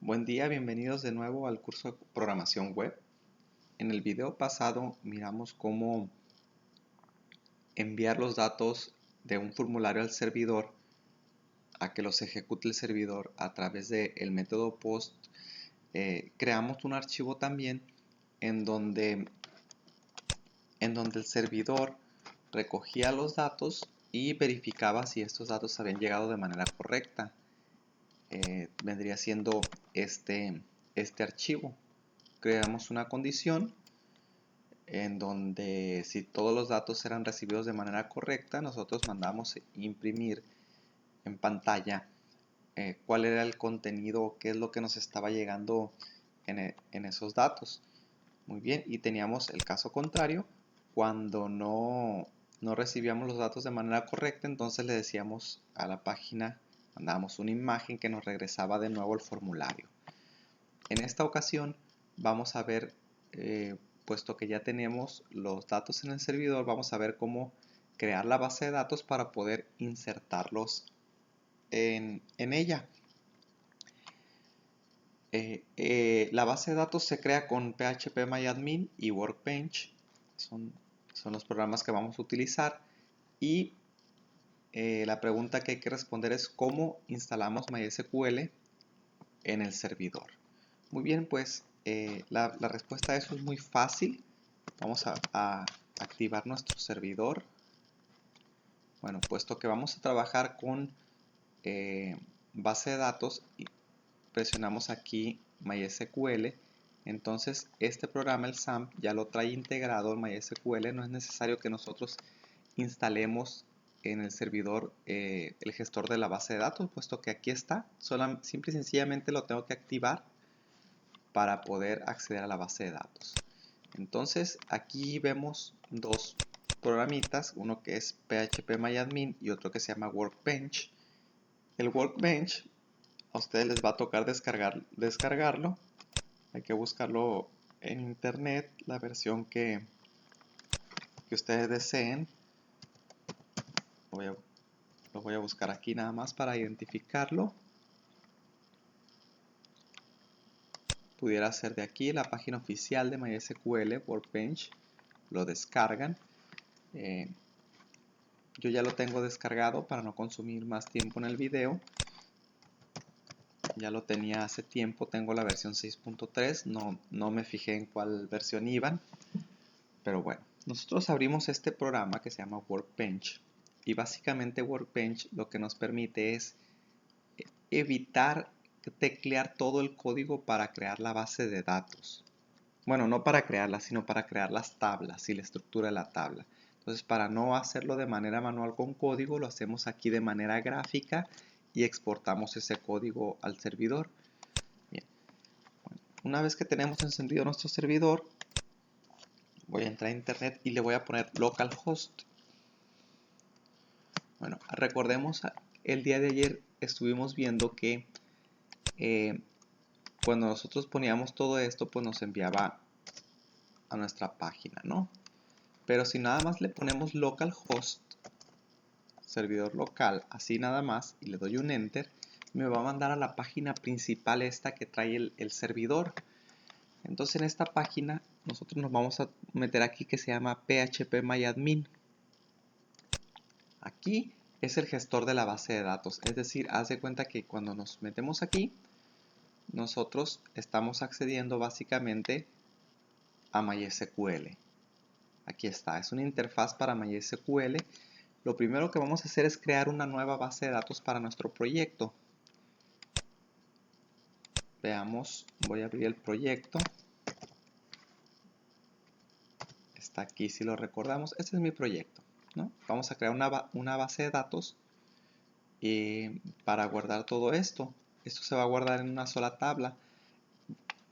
Buen día, bienvenidos de nuevo al curso de programación web. En el video pasado miramos cómo enviar los datos de un formulario al servidor a que los ejecute el servidor a través del método POST. Creamos un archivo también en donde el servidor recogía los datos y verificaba si estos datos habían llegado de manera correcta. Vendría siendo este archivo. Creamos una condición en donde si todos los datos eran recibidos de manera correcta, nosotros mandamos imprimir en pantalla cuál era el contenido, qué es lo que nos estaba llegando en esos datos. Muy bien, y teníamos el caso contrario, cuando no recibíamos los datos de manera correcta, entonces le decíamos a la página, mandábamos una imagen que nos regresaba de nuevo el formulario. En esta ocasión vamos a ver, puesto que ya tenemos los datos en el servidor, vamos a ver cómo crear la base de datos para poder insertarlos en ella. La base de datos se crea con PHPMyAdmin y Workbench. Son los programas que vamos a utilizar. Y la pregunta que hay que responder es cómo instalamos MySQL en el servidor. Muy bien, pues la respuesta a eso es muy fácil. Vamos a activar nuestro servidor. Bueno, puesto que vamos a trabajar con base de datos, presionamos aquí MySQL. Entonces este programa, el XAMPP, ya lo trae integrado en MySQL. No es necesario que nosotros instalemos en el servidor el gestor de la base de datos, puesto que aquí está. Simple y sencillamente lo tengo que activar para poder acceder a la base de datos. Entonces aquí vemos dos programitas, uno que es PHPMyAdmin y otro que se llama Workbench. El Workbench a ustedes les va a tocar descargarlo. Hay que buscarlo en internet, la versión que ustedes deseen. Lo voy a buscar aquí nada más para identificarlo. Pudiera ser de aquí, la página oficial de MySQL, Workbench. Lo descargan. Yo ya lo tengo descargado para no consumir más tiempo en el video. Ya lo tenía hace tiempo, tengo la versión 6.3, no me fijé en cuál versión iban. Pero bueno, nosotros abrimos este programa que se llama Workbench. Y básicamente Workbench lo que nos permite es evitar teclear todo el código para crear la base de datos. Bueno, no para crearla, sino para crear las tablas y la estructura de la tabla. Entonces, para no hacerlo de manera manual con código, lo hacemos aquí de manera gráfica y exportamos ese código al servidor. Bien. Bueno, una vez que tenemos encendido nuestro servidor, voy a entrar a internet y le voy a poner localhost. Bueno, recordemos, el día de ayer estuvimos viendo que cuando nosotros poníamos todo esto, pues nos enviaba a nuestra página, ¿no? Pero si nada más le ponemos localhost, servidor local, así nada más, y le doy un enter, me va a mandar a la página principal esta que trae el servidor. Entonces en esta página nosotros nos vamos a meter aquí que se llama PHPMyAdmin. Aquí es el gestor de la base de datos, es decir, haz de cuenta que cuando nos metemos aquí, nosotros estamos accediendo básicamente a MySQL. Aquí está, es una interfaz para MySQL. Lo primero que vamos a hacer es crear una nueva base de datos para nuestro proyecto. Veamos, voy a abrir el proyecto. Está aquí si lo recordamos. Este es mi proyecto, ¿no? Vamos a crear una base de datos para guardar todo esto. Esto se va a guardar en una sola tabla.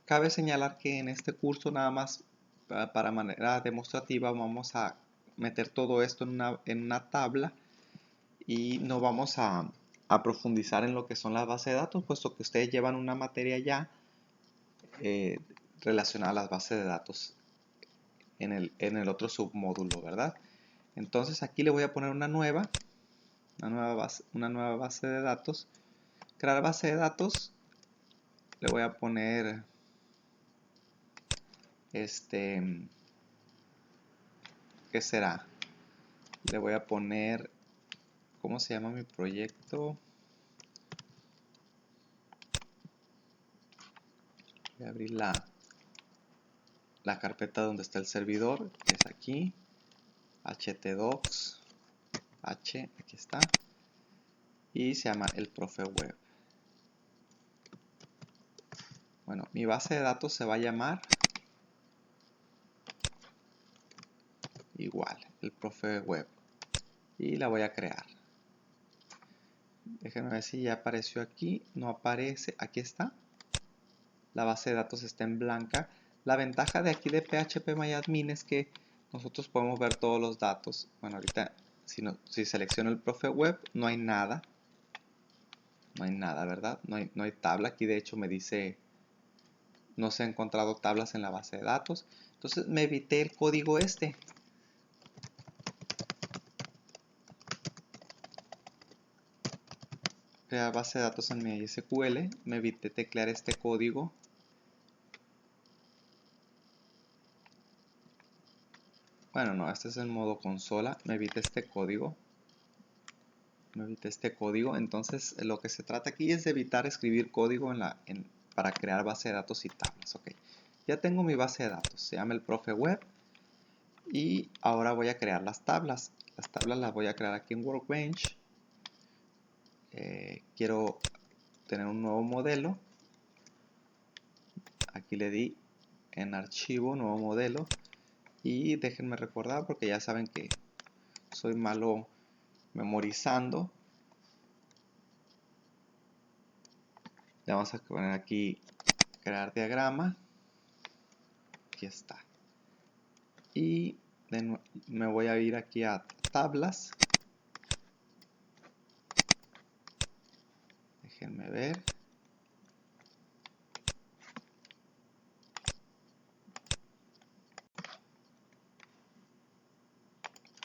Cabe señalar que en este curso nada más para manera demostrativa vamos a meter todo esto en una tabla y no vamos a profundizar en lo que son las bases de datos, puesto que ustedes llevan una materia ya relacionada a las bases de datos en el otro submódulo, ¿verdad? Entonces aquí le voy a poner una nueva base de datos. Crear base de datos, le voy a poner ¿qué será? Le voy a poner, ¿cómo se llama mi proyecto? Voy a abrir la carpeta donde está el servidor, que es aquí, htdocs, aquí está, y se llama el profe web. Bueno, mi base de datos se va a llamar igual, el profe web, y la voy a crear. Déjenme ver si ya apareció aquí. No aparece, aquí está. La base de datos está en blanca. La ventaja de aquí de PHPMyAdmin es que nosotros podemos ver todos los datos. Bueno, ahorita si selecciono el profe web, no hay nada. No hay nada, ¿verdad? No hay tabla. Aquí de hecho me dice no se han encontrado tablas en la base de datos. Entonces me evité el código este. Crear base de datos en mi SQL. Me evité teclear este código. Bueno, no, este es el modo consola. Me evité este código. Entonces lo que se trata aquí es de evitar escribir código para crear base de datos y tablas. Ok, ya tengo mi base de datos, se llama el profe web, y ahora voy a crear las tablas. Las tablas las voy a crear aquí en Workbench. Quiero tener un nuevo modelo. Aquí le di en archivo, nuevo modelo, y déjenme recordar porque ya saben que soy malo memorizando. Le vamos a poner aquí crear diagrama. Aquí está. Y me voy a ir aquí a tablas. Déjenme ver.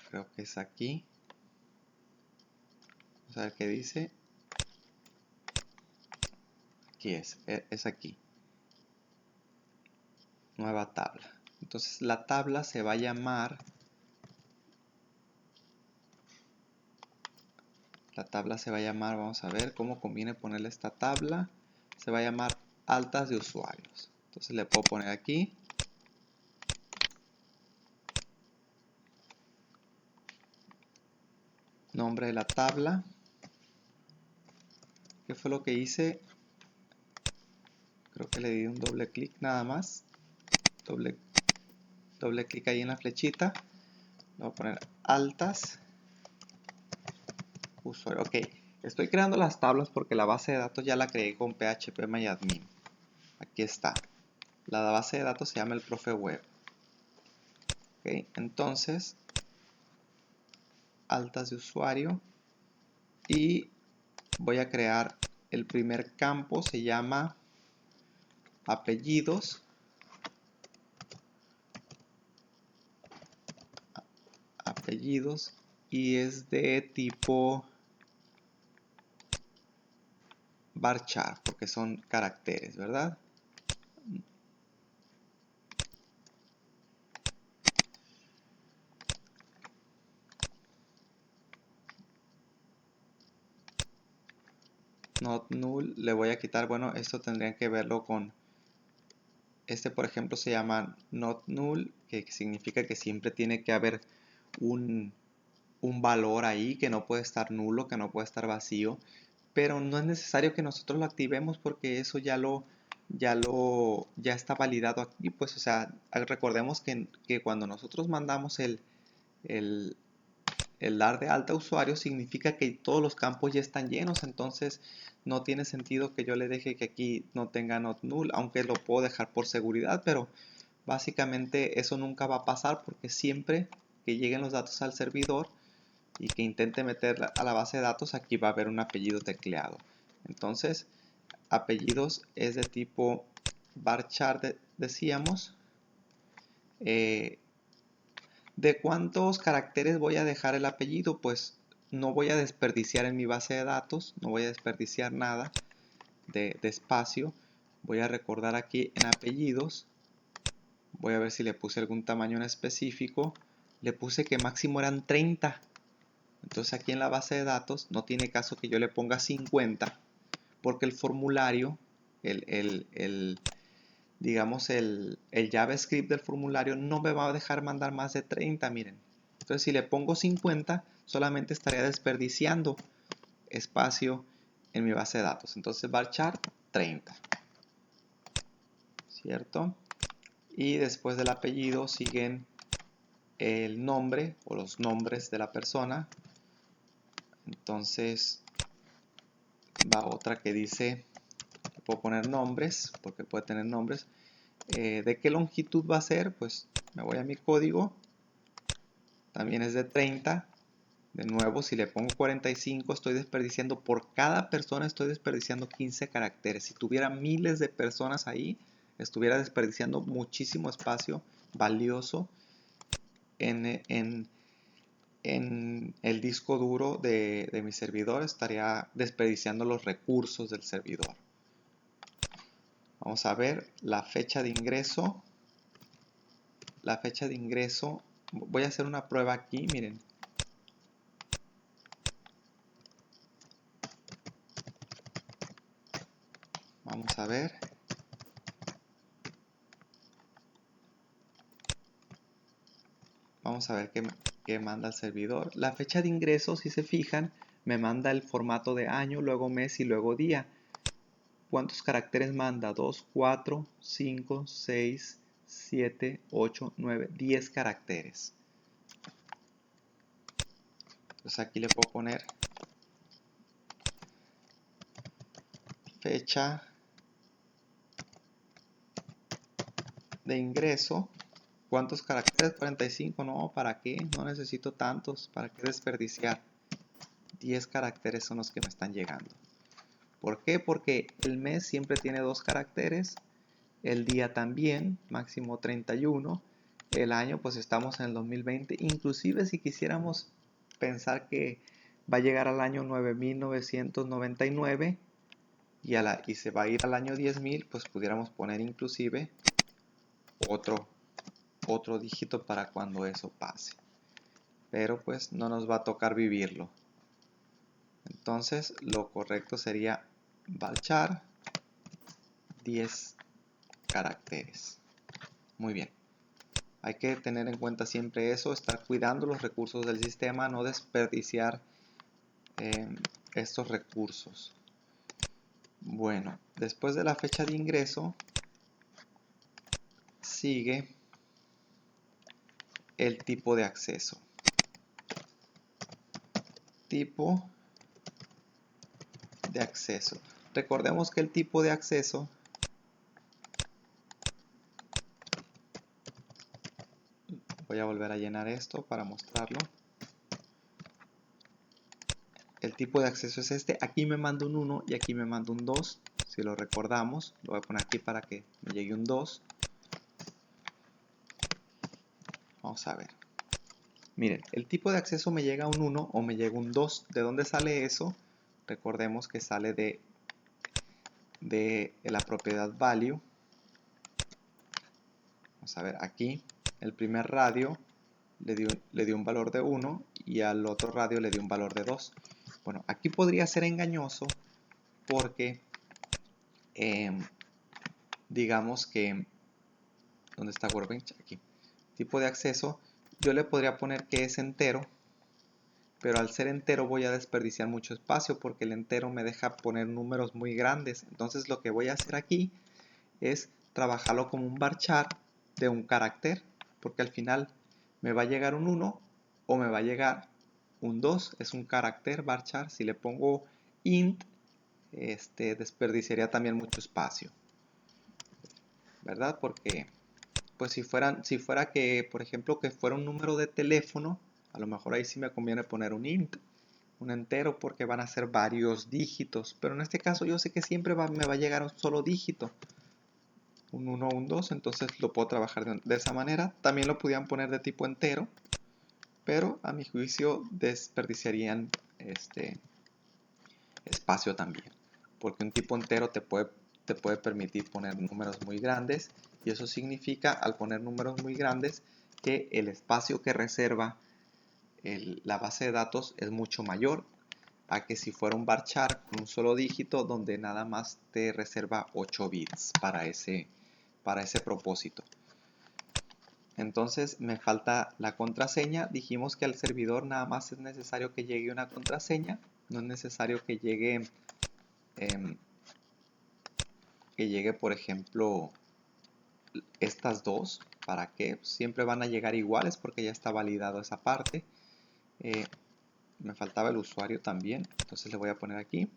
Creo que es aquí. Vamos a ver qué dice. Aquí es aquí. Nueva tabla. Entonces la tabla se va a llamar. Vamos a ver cómo conviene ponerle esta tabla. Se va a llamar altas de usuarios. Entonces le puedo poner aquí. Nombre de la tabla. ¿Qué fue lo que hice? Creo que le di un doble clic nada más. Doble clic ahí en la flechita. Le voy a poner altas usuario. Ok, estoy creando las tablas porque la base de datos ya la creé con PHPMyAdmin. Aquí está. La base de datos se llama el profe web. Ok, entonces, altas de usuario. Y voy a crear el primer campo, se llama apellidos. Apellidos. Y es de tipo varchar, porque son caracteres, ¿verdad? Not null, le voy a quitar, bueno, esto tendrían que verlo con, por ejemplo se llama not null, que significa que siempre tiene que haber un valor ahí, que no puede estar nulo, que no puede estar vacío, pero no es necesario que nosotros lo activemos porque eso ya está validado aquí, pues, o sea, recordemos que cuando nosotros mandamos el, el dar de alta usuario significa que todos los campos ya están llenos, entonces no tiene sentido que yo le deje que aquí no tenga not null, aunque lo puedo dejar por seguridad, pero básicamente eso nunca va a pasar porque siempre que lleguen los datos al servidor y que intente meter a la base de datos, aquí va a haber un apellido tecleado. Entonces, apellidos es de tipo varchar, decíamos. ¿De cuántos caracteres voy a dejar el apellido? Pues no voy a desperdiciar en mi base de datos, no voy a desperdiciar nada de espacio. Voy a recordar aquí en apellidos. Voy a ver si le puse algún tamaño en específico. Le puse que máximo eran 30. Entonces aquí en la base de datos no tiene caso que yo le ponga 50, porque el formulario, digamos el JavaScript del formulario no me va a dejar mandar más de 30, miren. Entonces si le pongo 50, solamente estaría desperdiciando espacio en mi base de datos. Entonces varchar 30, ¿cierto? Y después del apellido siguen el nombre o los nombres de la persona. Entonces va otra que dice, puedo poner nombres, porque puede tener nombres. ¿De qué longitud va a ser? Pues me voy a mi código. También es de 30. De nuevo, si le pongo 45, estoy desperdiciando, por cada persona estoy desperdiciando 15 caracteres. Si tuviera miles de personas ahí, estuviera desperdiciando muchísimo espacio valioso en el disco duro de mi servidor. Estaría desperdiciando los recursos del servidor. Vamos a ver la fecha de ingreso. La fecha de ingreso, voy a hacer una prueba aquí, miren. Vamos a ver. Vamos a ver qué manda el servidor. La fecha de ingreso, si se fijan, me manda el formato de año, luego mes y luego día. ¿Cuántos caracteres manda? 2, 4, 5, 6, 7, 8, 9, 10 caracteres. Entonces aquí le puedo poner fecha de ingreso. ¿Cuántos caracteres? 45. No, ¿para qué? No necesito tantos. ¿Para qué desperdiciar? 10 caracteres son los que me están llegando. ¿Por qué? Porque el mes siempre tiene 2 caracteres. El día también, máximo 31. El año, pues estamos en el 2020. Inclusive si quisiéramos pensar que va a llegar al año 9999 y se va a ir al año 10.000, pues pudiéramos poner inclusive otro dígito para cuando eso pase. Pero pues no nos va a tocar vivirlo. Entonces lo correcto sería varchar 10 caracteres. Muy bien. Hay que tener en cuenta siempre eso, estar cuidando los recursos del sistema, no desperdiciar estos recursos. Bueno, después de la fecha de ingreso sigue el tipo de acceso. Tipo de acceso. Recordemos que el tipo de acceso voy a volver a llenar esto para mostrarlo. El tipo de acceso es este. Aquí me manda un 1 y aquí me manda un 2. Si lo recordamos, lo voy a poner aquí para que me llegue un 2. Vamos a ver. Miren, el tipo de acceso me llega a un 1 o me llega un 2. ¿De dónde sale eso? Recordemos que sale de la propiedad value. Vamos a ver aquí. El primer radio le dio un valor de 1 y al otro radio le dio un valor de 2. Bueno, aquí podría ser engañoso porque digamos que ¿dónde está Workbench? Aquí. Tipo de acceso, yo le podría poner que es entero, pero al ser entero voy a desperdiciar mucho espacio porque el entero me deja poner números muy grandes. Entonces lo que voy a hacer aquí es trabajarlo como un varchar de un carácter, porque al final me va a llegar un 1 o me va a llegar un 2, es un carácter varchar. Si le pongo int, desperdiciaría también mucho espacio, ¿verdad? Porque pues si fuera que, por ejemplo, que fuera un número de teléfono, a lo mejor ahí sí me conviene poner un int, un entero, porque van a ser varios dígitos. Pero en este caso yo sé que siempre me va a llegar un solo dígito, un 1 o un 2, entonces lo puedo trabajar de esa manera. También lo podían poner de tipo entero, pero a mi juicio desperdiciarían espacio también, porque un tipo entero te puede te puede permitir poner números muy grandes, y eso significa, al poner números muy grandes, que el espacio que reserva la base de datos es mucho mayor a que si fuera un varchar con un solo dígito donde nada más te reserva 8 bits para ese propósito. Entonces me falta la contraseña. Dijimos que al servidor nada más es necesario que llegue una contraseña, no es necesario que llegue por ejemplo estas dos. ¿Para qué? Siempre van a llegar iguales porque ya está validado esa parte. Me faltaba el usuario también, entonces le voy a poner aquí.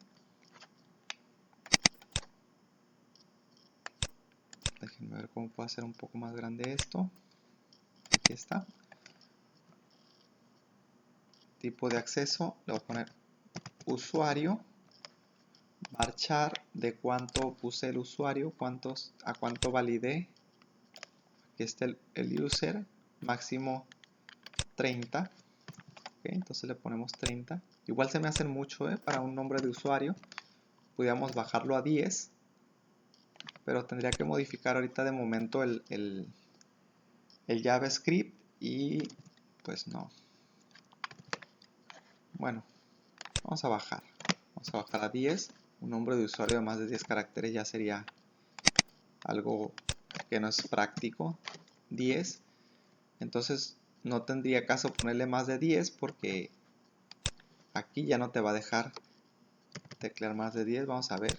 Déjenme ver cómo puedo hacer un poco más grande esto. Aquí está. Tipo de acceso, le voy a poner usuario, varchar de cuánto puse el usuario, a cuánto validé. Aquí está el user, máximo 30. Okay, entonces le ponemos 30. Igual se me hacen mucho para un nombre de usuario. Podríamos bajarlo a 10, pero tendría que modificar ahorita de momento el JavaScript y pues no. Bueno, vamos a bajar a 10. Un nombre de usuario de más de 10 caracteres ya sería algo que no es práctico. 10. Entonces no tendría caso ponerle más de 10 porque aquí ya no te va a dejar teclear más de 10. Vamos a ver.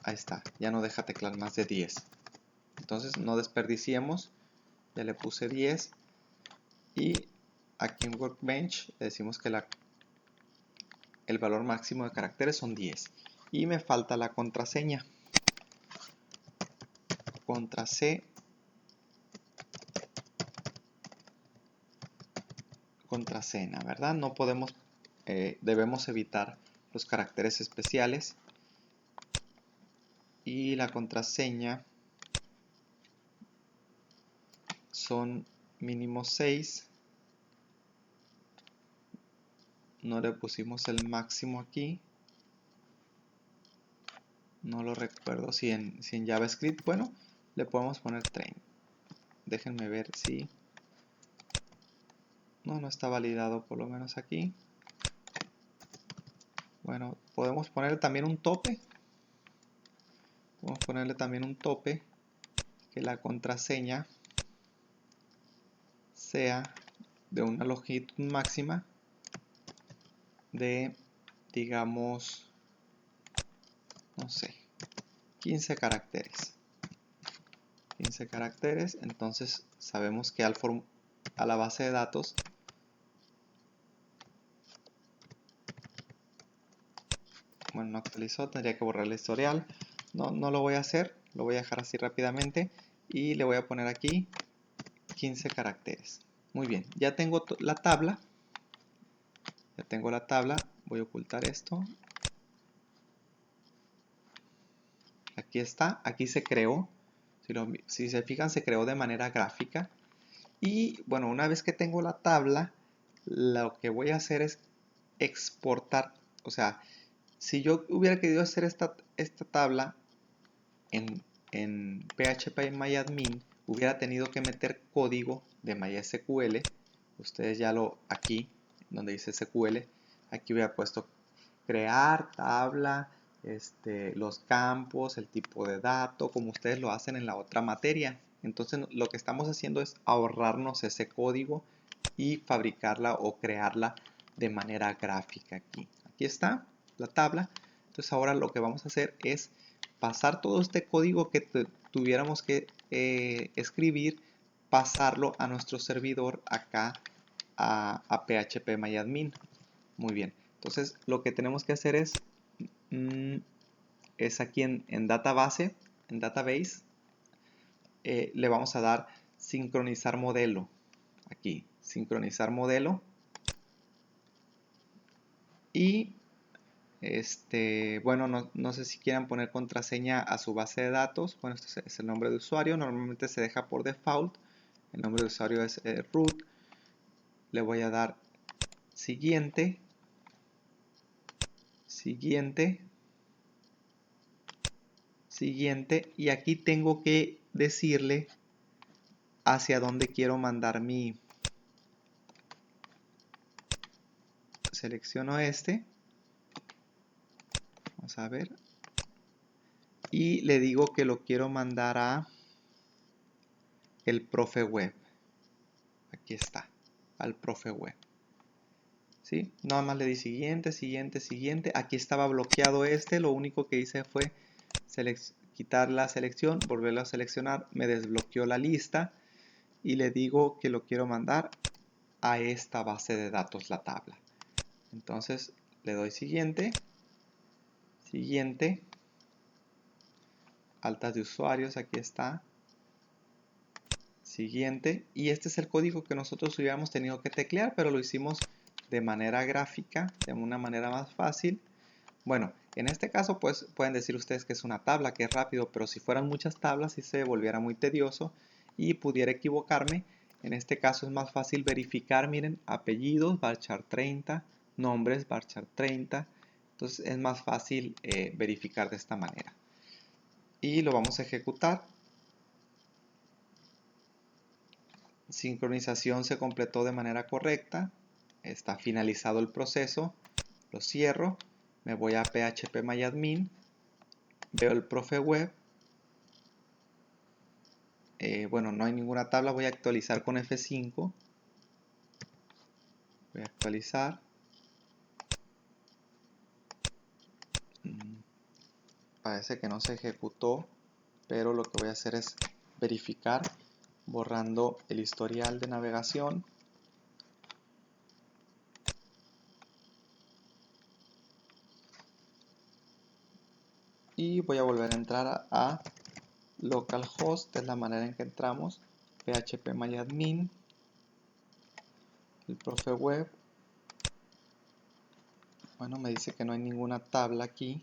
Ahí está, ya no deja teclear más de 10. Entonces no desperdiciemos. Ya le puse 10. Y aquí en Workbench le decimos que el valor máximo de caracteres son 10. Y me falta la contraseña. Contra C. Contraseña, ¿verdad? No podemos, debemos evitar los caracteres especiales. Y la contraseña son mínimo 6. No le pusimos el máximo aquí. No lo recuerdo si en JavaScript. Bueno, le podemos poner 30. Déjenme ver si... No está validado por lo menos aquí. Bueno, podemos ponerle también un tope. Podemos ponerle también un tope. Que la contraseña sea de una longitud máxima de, digamos, no sé, 15 caracteres. 15 caracteres, entonces sabemos que a la base de datos no actualizó, tendría que borrar el historial. No lo voy a hacer, lo voy a dejar así rápidamente y le voy a poner aquí 15 caracteres. Muy bien, ya tengo la tabla. Voy a ocultar esto. Aquí está, aquí se creó. Si se fijan, se creó de manera gráfica. Y bueno, una vez que tengo la tabla, lo que voy a hacer es exportar. O sea, si yo hubiera querido hacer esta tabla en PHP-MyAdmin, hubiera tenido que meter código de MySQL. Ustedes ya aquí, donde dice SQL, aquí hubiera puesto crear tabla, los campos, el tipo de dato, como ustedes lo hacen en la otra materia. Entonces lo que estamos haciendo es ahorrarnos ese código y fabricarla o crearla de manera gráfica aquí. Aquí está la tabla. Entonces ahora lo que vamos a hacer es pasar todo este código que tuviéramos que escribir, pasarlo a nuestro servidor acá a PHP-MyAdmin. Muy bien. Entonces lo que tenemos que hacer es aquí en database, le vamos a dar sincronizar modelo. Aquí, sincronizar modelo. Y bueno, no sé si quieran poner contraseña a su base de datos. Bueno, este es el nombre de usuario. Normalmente se deja por default. El nombre de usuario es root. Le voy a dar siguiente. siguiente, y aquí tengo que decirle hacia dónde quiero mandar mi... Selecciono este, vamos a ver, y le digo que lo quiero mandar a el profe web. Aquí está, al profe web. ¿Sí? Nada más le di siguiente, siguiente, siguiente. Aquí estaba bloqueado este, lo único que hice fue quitar la selección, volverlo a seleccionar, me desbloqueó la lista y le digo que lo quiero mandar a esta base de datos, la tabla. Entonces le doy siguiente, siguiente, altas de usuarios, aquí está, siguiente, y este es el código que nosotros hubiéramos tenido que teclear, pero lo hicimos de manera gráfica, de una manera más fácil. Bueno, en este caso pues pueden decir ustedes que es una tabla, que es rápido, pero si fueran muchas tablas sí se volviera muy tedioso y pudiera equivocarme. En este caso es más fácil verificar, miren, apellidos, varchar 30, nombres, varchar 30, entonces es más fácil verificar de esta manera. Y lo vamos a ejecutar. Sincronización se completó de manera correcta, está finalizado el proceso, lo cierro, me voy a phpMyAdmin, veo el profe web, bueno, no hay ninguna tabla, voy a actualizar con F5, voy a actualizar, parece que no se ejecutó, pero lo que voy a hacer es verificar borrando el historial de navegación. Y voy a volver a entrar a localhost, es la manera en que entramos, phpMyAdmin, el profe web. Bueno, me dice que no hay ninguna tabla aquí.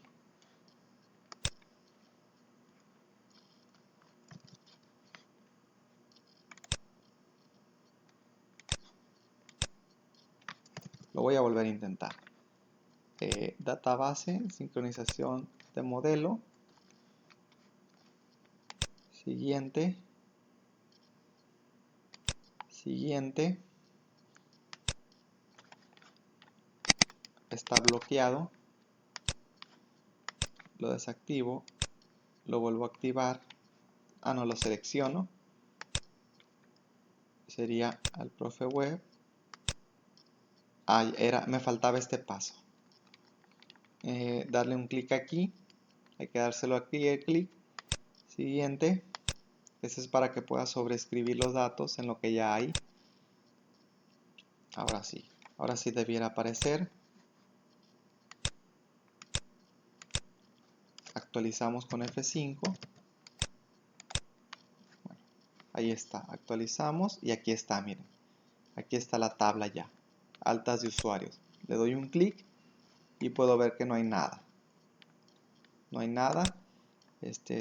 Lo voy a volver a intentar. Database, sincronización de modelo. Siguiente. Siguiente. Está bloqueado. Lo desactivo. Lo vuelvo a activar. Ah, no, lo selecciono. Sería al profe web. Ah, me faltaba este paso. Darle un clic aquí. Hay que dárselo aquí el clic. Siguiente. Este es para que pueda sobreescribir los datos en lo que ya hay. Ahora sí debiera aparecer. Actualizamos con F5. Bueno, ahí está, actualizamos y aquí está, miren. Aquí está la tabla ya. Altas de usuarios. Le doy un clic y puedo ver que no hay nada. No hay nada.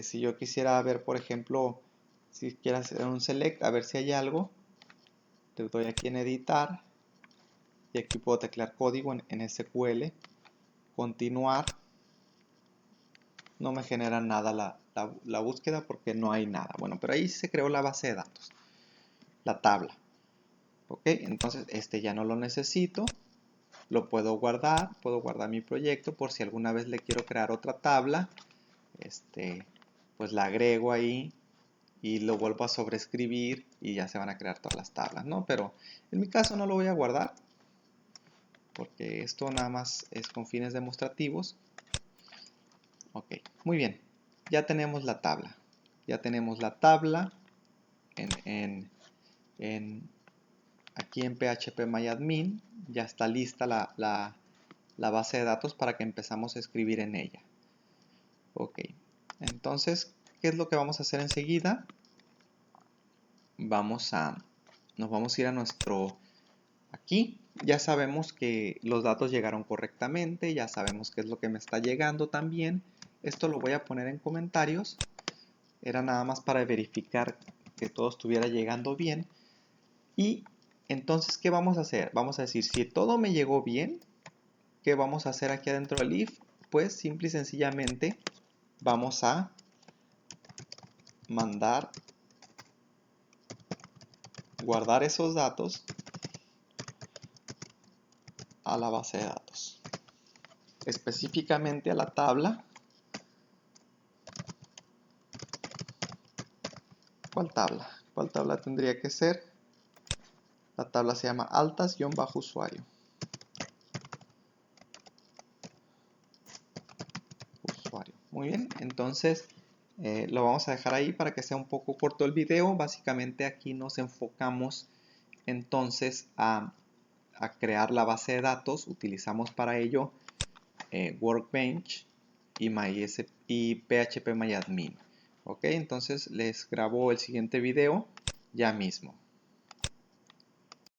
Si yo quisiera ver, por ejemplo, si quiero hacer un select, a ver si hay algo, le doy aquí en editar y aquí puedo teclear código en SQL, continuar. No me genera nada la búsqueda porque no hay nada. Bueno, pero ahí se creó la base de datos, la tabla. Ok, entonces este ya no lo necesito. Lo puedo guardar mi proyecto por si alguna vez le quiero crear otra tabla. Pues la agrego ahí y lo vuelvo a sobreescribir y ya se van a crear todas las tablas, ¿no? Pero en mi caso no lo voy a guardar porque esto nada más es con fines demostrativos. Ok, muy bien. Ya tenemos la tabla. Ya tenemos la tabla aquí en phpMyAdmin. Ya está lista la base de datos para que empezamos a escribir en ella. Ok, entonces, ¿qué es lo que vamos a hacer enseguida? Nos vamos a ir a nuestro... Aquí ya sabemos que los datos llegaron correctamente, ya sabemos qué es lo que me está llegando también. Esto lo voy a poner en comentarios. Era nada más para verificar que todo estuviera llegando bien. Y entonces, ¿qué vamos a hacer? Vamos a decir, si todo me llegó bien, ¿qué vamos a hacer aquí adentro del if? Pues simple y sencillamente vamos a mandar, guardar esos datos a la base de datos, específicamente a la tabla. ¿Cuál tabla? ¿Cuál tabla tendría que ser? La tabla se llama altas-usuario. Muy bien, entonces lo vamos a dejar ahí para que sea un poco corto el video. Básicamente aquí nos enfocamos entonces a crear la base de datos. Utilizamos para ello Workbench y PHP MyAdmin. Ok, entonces les grabo el siguiente video ya mismo.